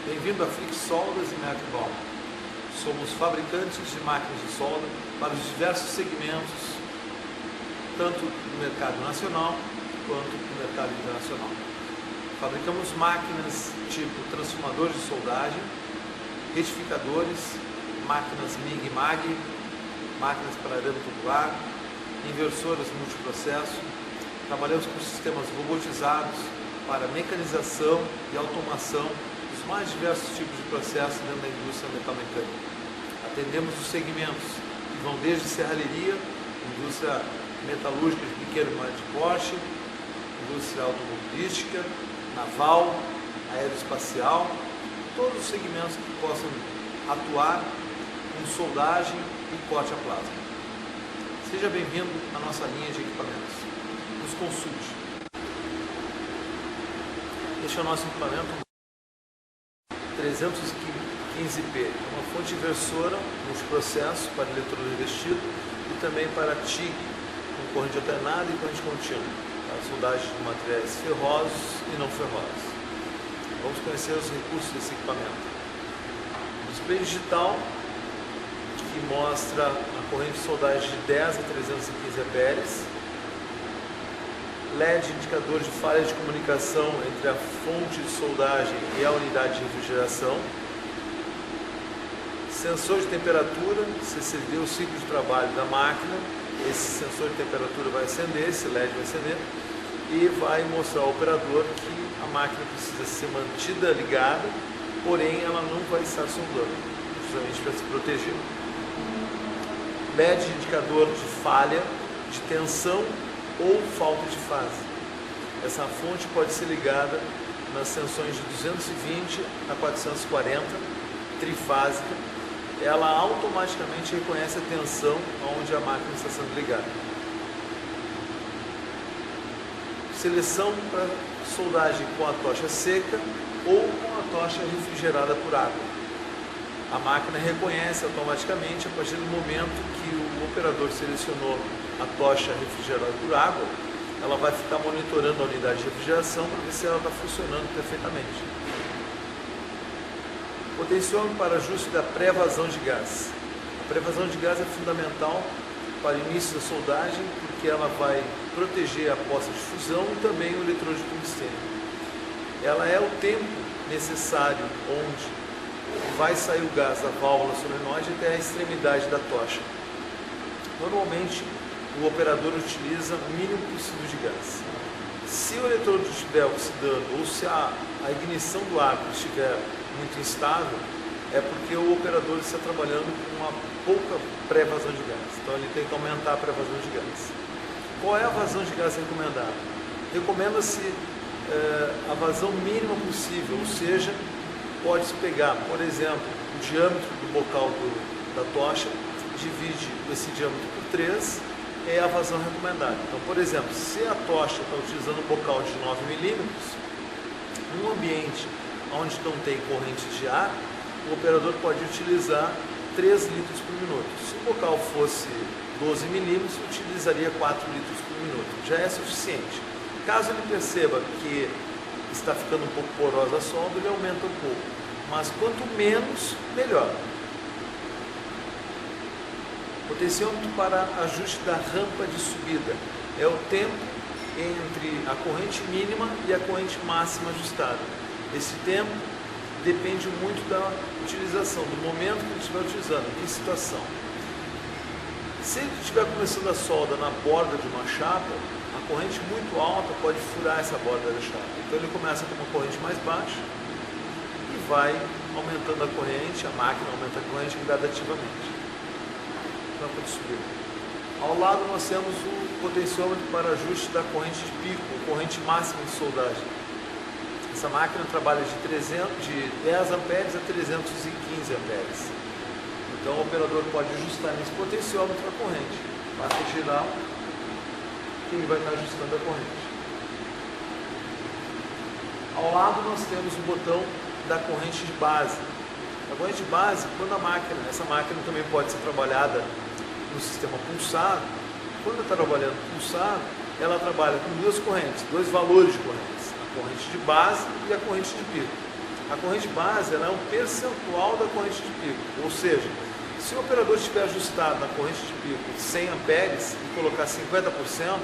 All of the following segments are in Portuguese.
Bem-vindo a Flix Soldas e Mercbal. Somos fabricantes de máquinas de solda para os diversos segmentos, tanto no mercado nacional quanto no mercado internacional. Fabricamos máquinas tipo transformadores de soldagem, retificadores, máquinas MIG e MAG, máquinas para arame tubular, inversoras multiprocesso. Trabalhamos com sistemas robotizados para mecanização e automação dos mais diversos tipos de processos dentro da indústria metalmecânica. Atendemos os segmentos que vão desde serralheria, indústria metalúrgica de pequeno e médio porte, indústria automobilística, naval, aeroespacial, todos os segmentos que possam atuar com soldagem e corte a plasma. Seja bem-vindo à nossa linha de equipamentos. Nos consulte. Este é o nosso equipamento 315P, uma fonte inversora multiprocesso para eletrodo revestido e também para TIG, com corrente alternada e corrente contínua, para soldagem de materiais ferrosos e não ferrosos. Vamos conhecer os recursos desse equipamento. Display digital que mostra a corrente de soldagem de 10 a 315 amperes, LED indicador de falha de comunicação entre a fonte de soldagem e a unidade de refrigeração, sensor de temperatura, se acender o ciclo de trabalho da máquina, esse sensor de temperatura vai acender, esse LED vai acender e vai mostrar ao operador que a máquina precisa ser mantida ligada, porém ela não vai estar soldando, justamente para se proteger. LED indicador de falha, de tensão ou falta de fase. Essa fonte pode ser ligada nas tensões de 220 a 440, trifásica. Ela automaticamente reconhece a tensão onde a máquina está sendo ligada. Seleção para soldagem com a tocha seca ou com a tocha refrigerada por água. A máquina reconhece automaticamente, a partir do momento que o operador selecionou a tocha refrigerada por água, ela vai ficar monitorando a unidade de refrigeração para ver se ela está funcionando perfeitamente. Potenciômetro para ajuste da pré-vazão de gás. A pré-vazão de gás é fundamental para o início da soldagem, porque ela vai proteger a poça de fusão e também o eletrodo de tungstênio. Ela é o tempo necessário onde vai sair o gás da válvula solenoide até a extremidade da tocha. Normalmente, o operador utiliza o mínimo possível de gás. Se o eletrodo estiver oxidando ou se a ignição do árbitro estiver muito instável, é porque o operador está trabalhando com uma pouca pré-vazão de gás. Então ele tem que aumentar a pré-vazão de gás. Qual é a vazão de gás recomendada? Recomenda-se a vazão mínima possível, ou seja, pode-se pegar, por exemplo, o diâmetro do bocal da tocha, divide esse diâmetro por 3, é a vazão recomendada. Então, por exemplo, se a tocha está utilizando um bocal de 9 milímetros, num ambiente onde não tem corrente de ar, o operador pode utilizar 3 litros por minuto. Se o bocal fosse 12 milímetros, utilizaria 4 litros por minuto. Já é suficiente. Caso ele perceba que está ficando um pouco porosa a solda, ele aumenta um pouco. Mas quanto menos, melhor. Potenciômetro para ajuste da rampa de subida. É o tempo entre a corrente mínima e a corrente máxima ajustada. Esse tempo depende muito da utilização, do momento que ele estiver utilizando, em que situação. Se ele estiver começando a solda na borda de uma chapa, a corrente muito alta pode furar essa borda da chapa. Então ele começa com uma corrente mais baixa e vai aumentando a corrente, a máquina aumenta a corrente gradativamente. Rampa de subida. Ao lado nós temos o potenciômetro para ajuste da corrente de pico, corrente máxima de soldagem. Essa máquina trabalha de 10 amperes a 315 amperes. Então o operador pode ajustar nesse potenciômetro a corrente. Basta girar que ele vai estar ajustando a corrente. Ao lado nós temos o botão da corrente de base. A corrente de base, quando essa máquina também pode ser trabalhada no sistema pulsado. Quando está trabalhando pulsado, ela trabalha com duas correntes, dois valores de correntes, a corrente de base e a corrente de pico. A corrente base ela é um percentual da corrente de pico, ou seja, se o operador estiver ajustado na corrente de pico 100 amperes e colocar 50%,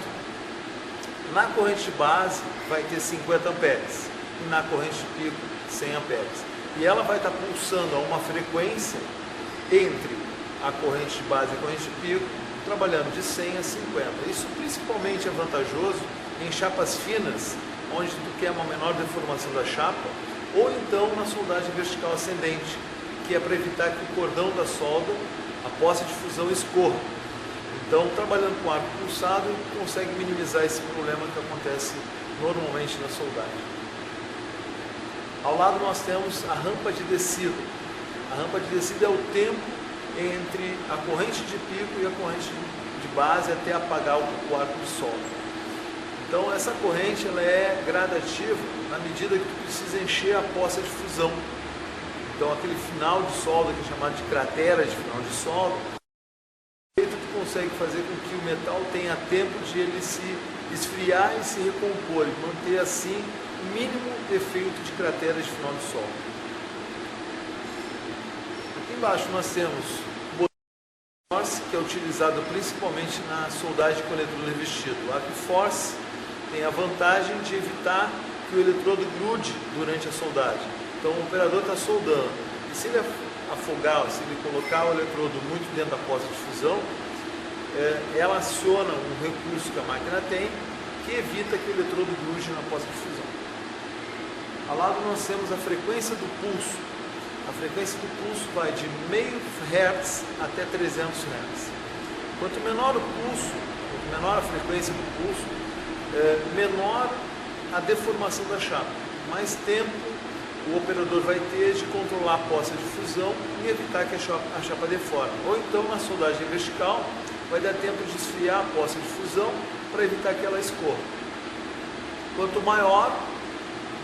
na corrente de base vai ter 50 amperes e na corrente de pico 100 amperes. E ela vai estar pulsando a uma frequência entre a corrente de base e a corrente de pico, trabalhando de 100 a 50. Isso principalmente é vantajoso em chapas finas, onde tu quer uma menor deformação da chapa, ou então na soldagem vertical ascendente, que é para evitar que o cordão da solda, a poça de fusão, escorra. Então, trabalhando com arco pulsado, consegue minimizar esse problema que acontece normalmente na soldagem. Ao lado nós temos a rampa de descida. A rampa de descida é o tempo entre a corrente de pico e a corrente de base até apagar o arco de solda. Então essa corrente ela é gradativa na medida que tu precisa encher a poça de fusão. Então aquele final de solda que é chamado de cratera de final de solda, tu consegue fazer com que o metal tenha tempo de ele se esfriar e se recompor e manter assim o mínimo efeito de cratera de final de solda. Aqui embaixo nós temos o botão Force, que é utilizado principalmente na soldagem com eletrodo revestido. O arc Force tem a vantagem de evitar que o eletrodo grude durante a soldagem. Então o operador está soldando e se ele afogar, se ele colocar o eletrodo muito dentro da poça de fusão, ela aciona um recurso que a máquina tem que evita que o eletrodo grude na poça de fusão. Ao lado nós temos a frequência do pulso. A frequência do pulso vai de meio Hz até 300 Hz. Quanto menor o pulso, quanto menor a frequência do pulso, menor a deformação da chapa. Mais tempo o operador vai ter de controlar a poça de fusão e evitar que a chapa deforme. Ou então na soldagem vertical vai dar tempo de esfriar a poça de fusão para evitar que ela escorra. Quanto maior,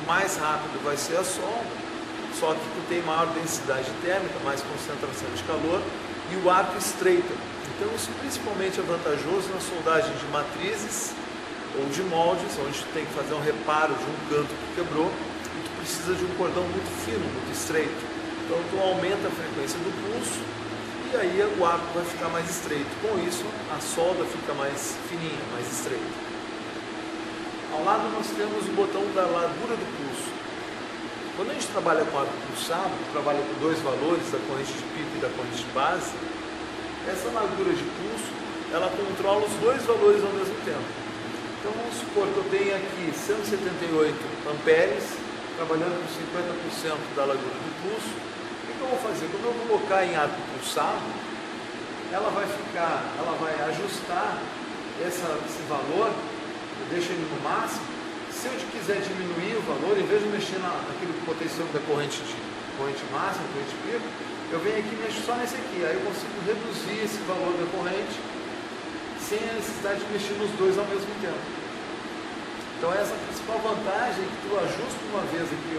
mais rápido vai ser a solda, só que tu tem maior densidade térmica, mais concentração de calor e o arco estreita. Então isso principalmente é vantajoso na soldagem de matrizes ou de moldes, onde tu tem que fazer um reparo de um canto que quebrou e tu precisa de um cordão muito fino, muito estreito. Então tu aumenta a frequência do pulso e aí o arco vai ficar mais estreito. Com isso a solda fica mais fininha, mais estreita. Ao lado nós temos o botão da largura do pulso. Quando a gente trabalha com arco pulsado, trabalha com dois valores, da corrente de pico e da corrente de base, essa largura de pulso ela controla os dois valores ao mesmo tempo. Então vamos supor que eu tenho aqui 178 amperes, trabalhando com 50% da largura do pulso. O que eu vou fazer? Quando eu colocar em arco pulsado, ela vai ajustar esse valor, eu deixo ele no máximo. Se eu quiser diminuir o valor, em vez de mexer naquele potencial da corrente máxima, corrente pico, eu venho aqui e mexo só nesse aqui. Aí eu consigo reduzir esse valor da corrente sem a necessidade de mexer nos dois ao mesmo tempo. Então essa é a principal vantagem, que tu ajusta uma vez aqui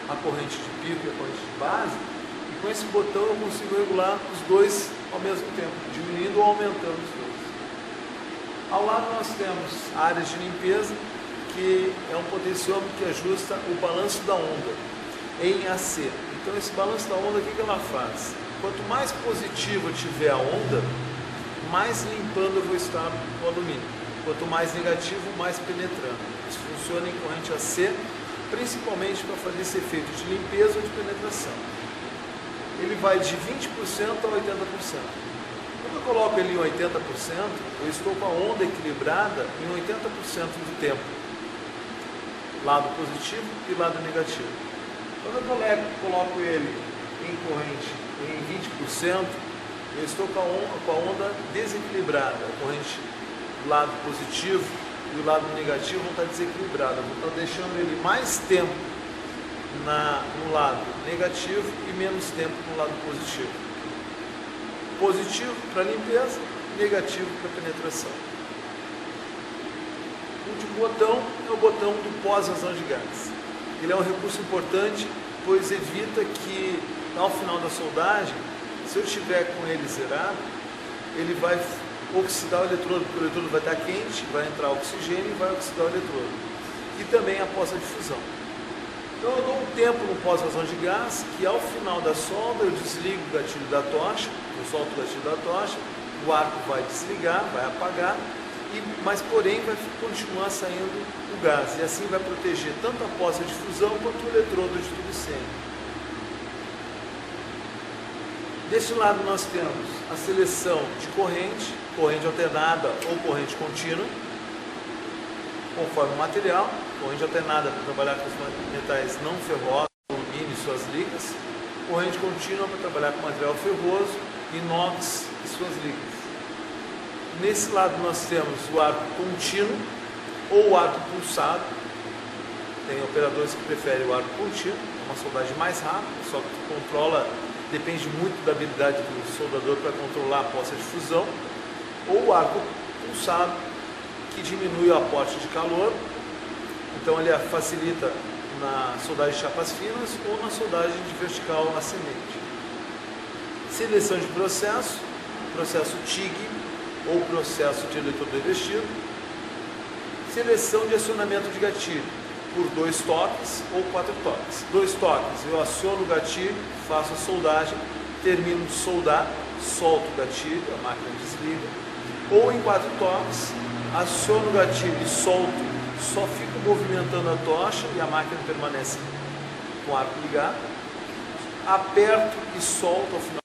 a corrente de pico e a corrente de base, e com esse botão eu consigo regular os dois ao mesmo tempo, diminuindo ou aumentando os dois. Ao lado nós temos áreas de limpeza, que é um potenciômetro que ajusta o balanço da onda em AC. Então esse balanço da onda, o que ela faz? Quanto mais positiva tiver a onda, mais limpando eu vou estar o alumínio. Quanto mais negativo, mais penetrando. Isso funciona em corrente AC, principalmente para fazer esse efeito de limpeza ou de penetração. Ele vai de 20% a 80%. Quando eu coloco ele em 80%, eu estou com a onda equilibrada em 80% do tempo. Lado positivo e lado negativo. Quando eu coloco ele em corrente em 20%, eu estou com a onda desequilibrada. A corrente do lado positivo e o lado negativo vão estar desequilibrados. Eu vou estar deixando ele mais tempo no lado negativo e menos tempo no lado positivo. Positivo para limpeza, negativo para penetração. O último botão é o botão do pós-vazão de gás. Ele é um recurso importante, pois evita que ao final da soldagem, se eu estiver com ele zerado, ele vai oxidar o eletrodo, porque o eletrodo vai estar quente, vai entrar oxigênio e vai oxidar o eletrodo. E também a poça de fusão. Então eu dou um tempo no pós-vazão de gás, que ao final da solda eu desligo o gatilho da tocha, eu solto o gatilho da tocha, o arco vai desligar, vai apagar, mas porém vai continuar saindo o gás, e assim vai proteger tanto a poça de fusão quanto o eletrodo de tubo sênior. Deste lado nós temos a seleção de corrente alternada ou corrente contínua, conforme o material. Corrente alternada para trabalhar com os metais não ferrosos, alumínio e suas ligas. Corrente contínua para trabalhar com material ferroso, inox e suas ligas. Nesse lado nós temos o arco contínuo ou o arco pulsado. Tem operadores que preferem o arco contínuo, uma soldagem mais rápida, só que controla, depende muito da habilidade do soldador para controlar a poça de fusão. Ou o arco pulsado, que diminui o aporte de calor, então ele facilita na soldagem de chapas finas ou na soldagem de vertical ascendente. Seleção de processo TIG ou processo de eletrodo revestido. Seleção de acionamento de gatilho por 2 toques ou 4 toques. 2 toques, eu aciono o gatilho, faço a soldagem, termino de soldar, solto o gatilho, a máquina desliga. Ou em 4 toques, aciono o gatilho e solto, só fico movimentando a tocha e a máquina permanece com o arco ligado. Aperto e solto ao final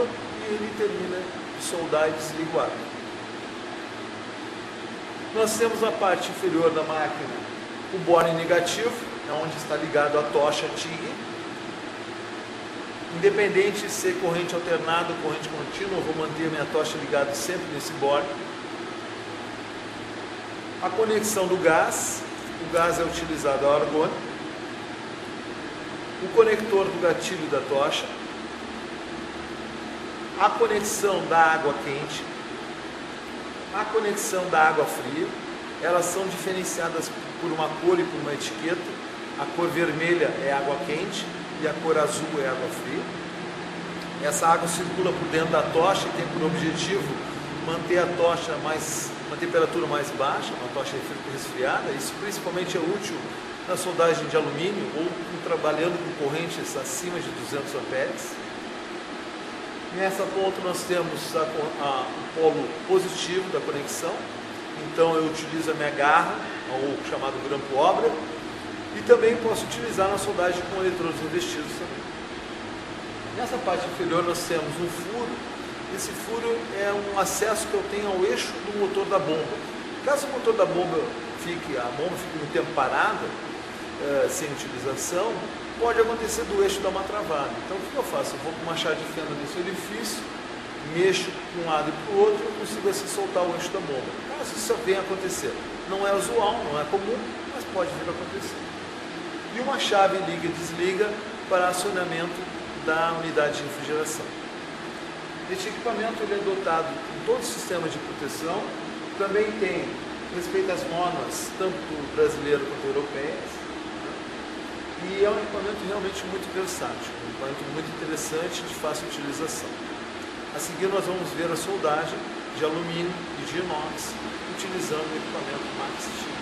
e ele termina de soldar e desliga o arco. Nós temos na parte inferior da máquina o bore negativo, é onde está ligado a tocha TIG. Independente de ser corrente alternada ou corrente contínua, eu vou manter a minha tocha ligada sempre nesse bore. A conexão do gás, o gás é utilizado a argônio. O conector do gatilho da tocha. A conexão da água quente. A conexão da água fria. Elas são diferenciadas por uma cor e por uma etiqueta. A cor vermelha é água quente e a cor azul é água fria. Essa água circula por dentro da tocha e tem por objetivo manter a tocha uma temperatura mais baixa, uma tocha resfriada. Isso principalmente é útil na soldagem de alumínio ou trabalhando com correntes acima de 200 amperes. Nessa ponta nós temos o polo positivo da conexão, então eu utilizo a minha garra, ou chamado grampo obra, e também posso utilizar na soldagem com eletrodos revestidos também. Nessa parte inferior nós temos um furo. Esse furo é um acesso que eu tenho ao eixo do motor da bomba. Caso o motor da bomba fique muito tempo parada, sem utilização, pode acontecer do eixo dar uma travada. Então o que eu faço? Eu vou com uma chave de fenda nesse orifício, mexo de um lado e para o outro e eu consigo assim soltar o eixo da bomba. Caso isso venha a acontecer, não é usual, não é comum, mas pode vir a acontecer. E uma chave liga e desliga para acionamento da unidade de refrigeração. Este equipamento ele é dotado com todo o sistema de proteção, também tem respeito às normas, tanto brasileiras quanto europeias, e é um equipamento realmente muito versátil, um equipamento muito interessante de fácil utilização. A seguir nós vamos ver a soldagem de alumínio e de inox, utilizando o equipamento Max TIG.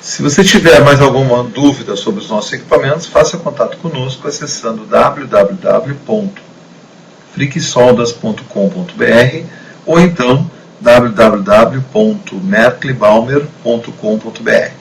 Se você tiver mais alguma dúvida sobre os nossos equipamentos, faça contato conosco acessando www. fricksoldas.com.br ou então www.merklebaumer.com.br.